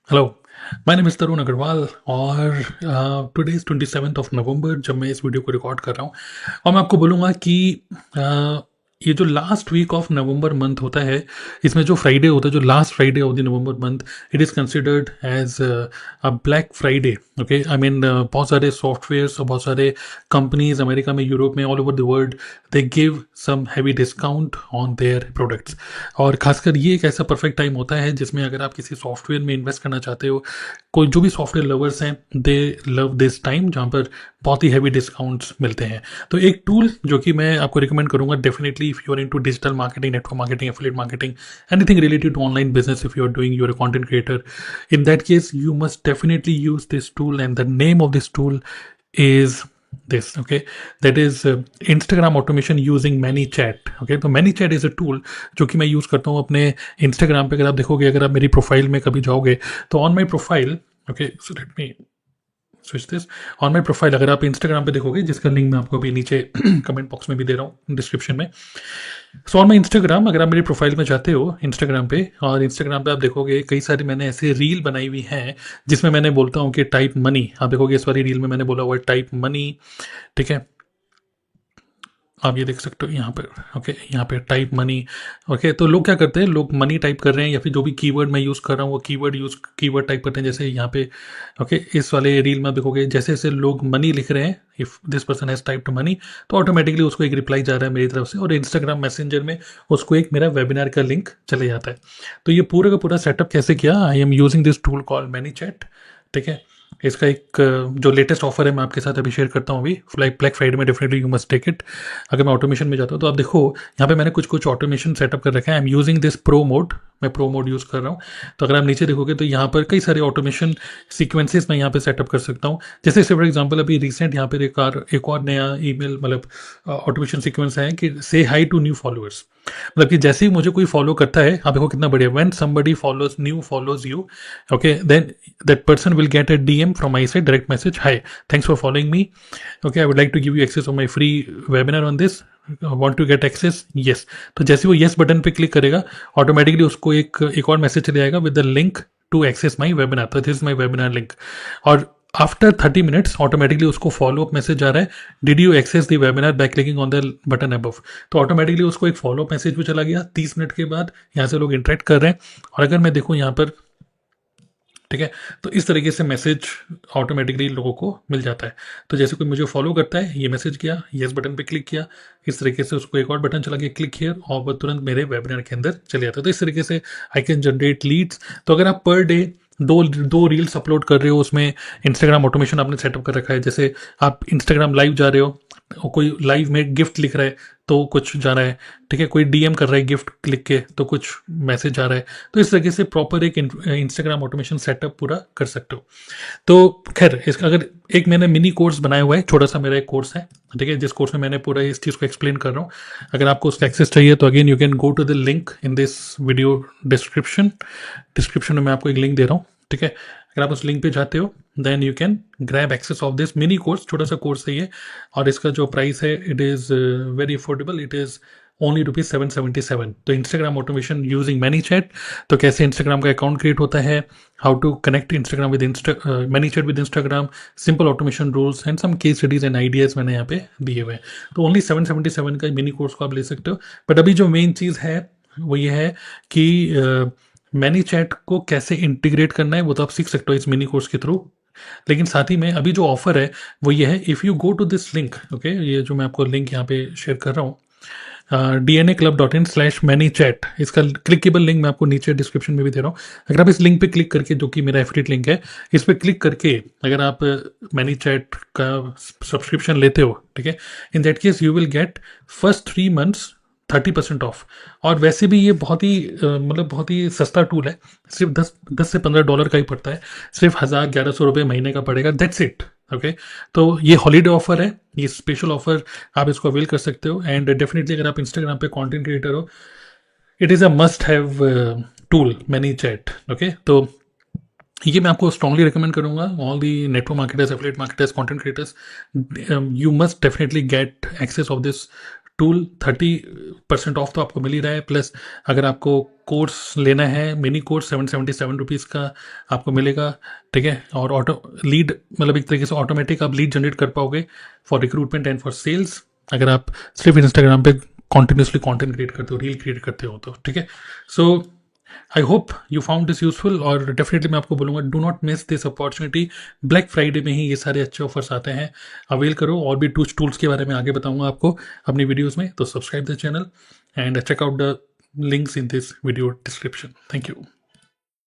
Hello, my name is तरुण अग्रवाल और today is 27 जब मैं इस वीडियो को रिकॉर्ड कर रहा हूँ। और मैं आपको बोलूँगा कि ये जो last week of November month होता है, इसमें जो फ्राइडे होता है, जो last Friday of the November month, it is considered as a black Friday. Okay, I mean बहुत सारे सॉफ्टवेयर्स और बहुत सारे कंपनीज अमेरिका में, यूरोप में, all over the world, they give some heavy discount on their products. और खासकर ये एक ऐसा परफेक्ट टाइम होता है जिसमें अगर आप किसी सॉफ्टवेयर में इन्वेस्ट करना चाहते हो, कोई जो भी सॉफ्टवेयर लवर्स हैं, दे लव दिस टाइम जहाँ पर बहुत ही हैवी डिस्काउंट्स मिलते हैं। तो एक टूल जो कि मैं आपको रिकमेंड करूंगा definitely, if you are into digital marketing, network marketing, affiliate marketing, anything related to online business, if you are doing, you are a content creator, in that case you must definitely use this tool, and the name of this tool is this. Okay, that is Instagram automation using ManyChat. Okay, तो ManyChat is a tool जो कि मैं use करता हूँ अपने Instagram पे। अगर आप देखोगे, अगर आप मेरी प्रोफाइल में कभी जाओगे, तो on my profile, okay, so let me switch this, on my profile अगर आप इंस्टाग्राम पे देखोगे, जिसका लिंक मैं आपको अभी नीचे कमेंट बॉक्स में भी दे रहा हूँ, डिस्क्रिप्शन में। सो ऑन माई इंस्टाग्राम, अगर आप मेरी प्रोफाइल में जाते हो इंस्टाग्राम पे, और इंस्टाग्राम पे आप देखोगे कई सारी मैंने ऐसे रील बनाई हुई हैं जिसमें मैंने बोलता हूँ कि टाइप मनी। आप देखोगे इस वाली रील में मैंने बोला हुआ है टाइप मनी। ठीक है, आप ये देख सकते हो यहाँ पर। ओके, यहाँ पे टाइप मनी। ओके, तो लोग क्या करते हैं, लोग मनी टाइप कर रहे हैं या फिर जो भी कीवर्ड मैं यूज़ कर रहा हूँ वो कीवर्ड टाइप करते हैं, जैसे यहाँ पे। ओके, इस वाले रील में देखोगे जैसे जैसे लोग मनी लिख रहे हैं, if this person has typed money, तो ऑटोमेटिकली उसको एक रिप्लाई जा रहा है मेरी तरफ से, और इंस्टाग्राम मैसेंजर में उसको एक मेरा वेबिनार का लिंक चले जाता है। तो ये पूरा का पूरा सेटअप कैसे किया, I am using this tool call many chat. ठीक है, इसका एक जो लेटेस्ट ऑफर है मैं आपके साथ अभी शेयर करता हूँ। अभी ब्लैक फ्राइडे में definitely you must take it. अगर मैं ऑटोमेशन में जाता हूँ तो आप देखो यहाँ पे मैंने कुछ कुछ ऑटोमेशन सेटअप कर रखा है। I am using this pro mode, मैं प्रो मोड यूज़ कर रहा हूँ। तो अगर आप नीचे देखोगे तो यहाँ पर कई सारे ऑटोमेशन सीक्वेंसेस मैं यहाँ पे सेटअप कर सकता हूँ। जैसे फॉर एग्जांपल अभी रिसेंट यहाँ पर एक और नया ईमेल, मतलब ऑटोमेशन सीक्वेंस है कि से हाई टू न्यू फॉलोअर्स। मतलब कि जैसे ही मुझे कोई फॉलो करता है, आप देखो कितना बढ़िया, when somebody follows you, okay, then that person will get a DM from my side, direct message, hi, thanks for following me, okay, I would like to give you access on my free webinar on this, want to get access, yes। तो जैसे वो yes button पे click करेगा, automatically उसको एक और message चले जाएगा with the link to access my webinar. तो this is my webinar link. और आफ्टर 30 मिनट्स ऑटोमेटिकली उसको फॉलो अप मैसेज आ रहा है, did you access the webinar by clicking on the button above. तो ऑटोमेटिकली उसको एक फॉलो अप मैसेज भी चला गया 30 मिनट के बाद। यहाँ से लोग इंटरेक्ट कर रहे हैं। और अगर मैं देखूँ यहाँ पर, ठीक है, तो इस तरीके से मैसेज ऑटोमेटिकली लोगों को मिल जाता है। तो जैसे कोई मुझे फॉलो करता है, ये मैसेज किया, यस बटन पे क्लिक किया, इस तरीके से उसको एक और बटन चला गया, क्लिक हियर, और वो तुरंत मेरे वेबिनार के अंदर चले जाता है। तो इस तरीके से आई कैन जनरेट लीड्स। तो अगर आप पर डे दो दो रील्स अपलोड कर रहे हो, उसमें इंस्टाग्राम ऑटोमेशन आपने सेटअप कर रखा है, जैसे आप इंस्टाग्राम लाइव जा रहे हो और कोई लाइव में गिफ्ट लिख रहा है तो कुछ जा रहा है, ठीक है, कोई डीएम कर रहा है गिफ्ट लिख के तो कुछ मैसेज आ रहा है। तो इस तरीके से प्रॉपर एक इंस्टाग्राम ऑटोमेशन सेटअप पूरा कर सकते हो। तो खैर, इसका अगर एक मैंने मिनी कोर्स बनाया हुआ है, छोटा सा मेरा एक कोर्स है, ठीक है, जिस कोर्स में मैंने पूरा इस चीज़ को एक्सप्लेन कर रहा हूँ। अगर आपको उसका एक्सेस चाहिए तो again you can go to the link in this video description में मैं आपको एक लिंक दे रहा हूँ। ठीक है, अगर आप उस लिंक पे जाते हो then you can grab access of this mini course. छोटा सा कोर्स है ये, और इसका जो प्राइस है it is very affordable, it is only ₹777। तो Instagram automation using ManyChat, तो कैसे इंस्टाग्राम का अकाउंट क्रिएट होता है, how to connect Instagram with ManyChat with Instagram, simple automation rules and some case studies and ideas मैंने यहाँ पे दिए हुए हैं। तो ओनली 777 का मिनी कोर्स को आप ले सकते हो। बट अभी जो मेन चीज़ है वो ये है कि मैनी चैट को कैसे इंटीग्रेट करना है वो तो आप सीख सकते हो इस मिनी कोर्स के थ्रू। लेकिन साथ ही में अभी जो ऑफर है वो ये है, if you go to this link, okay, ये जो मैं आपको लिंक यहाँ पे शेयर कर रहा हूँ, dnaclub.in/manychat, इसका क्लिकेबल लिंक मैं आपको नीचे डिस्क्रिप्शन में भी दे रहा हूँ। अगर आप इस लिंक पे क्लिक करके, जो कि मेरा एफिलिएट लिंक है, इस पे क्लिक करके अगर आप मैनी चैट का सब्सक्रिप्शन लेते हो, ठीक है, इन that case you will get first 3 months 30% of. और वैसे भी ये बहुत ही मतलब बहुत ही सस्ता टूल है, सिर्फ 10 से $15 का ही पड़ता है, सिर्फ 1100 महीने का पड़ेगा, दैट्स इट। ओके, तो ये हॉलीडे ऑफर है, ये स्पेशल ऑफर, आप इसको अवेल कर सकते हो। एंड डेफिनेटली अगर आप इंस्टाग्राम पे कंटेंट क्रिएटर हो, it is a must have tool ManyChat. Okay, तो ये मैं आपको स्ट्रांगली रिकमेंड करूंगा, all the network marketers, affiliate marketers, content creators, you must definitely get access of this tool. 30% off तो आपको मिल ही रहा है, प्लस अगर आपको कोर्स लेना है, मिनी कोर्स 777 रुपीज़ का आपको मिलेगा, ठीक है। और ऑटो लीड, मतलब एक तरीके से ऑटोमेटिक आप लीड जनरेट कर पाओगे for recruitment and for sales, अगर आप सिर्फ इंस्टाग्राम पे कॉन्टिन्यूसली कंटेंट क्रिएट करते हो, रील क्रिएट करते हो तो, ठीक है। So I hope you found this useful, और डेफिनेटली मैं आपको बोलूँगा do not miss this opportunity. Black Friday में ही ये सारे अच्छे ऑफर्स आते हैं, अवेल करो। और भी टूल्स के बारे में आगे बताऊंगा आपको अपनी वीडियोस में, तो subscribe the channel and check out the links in this video description. Thank you.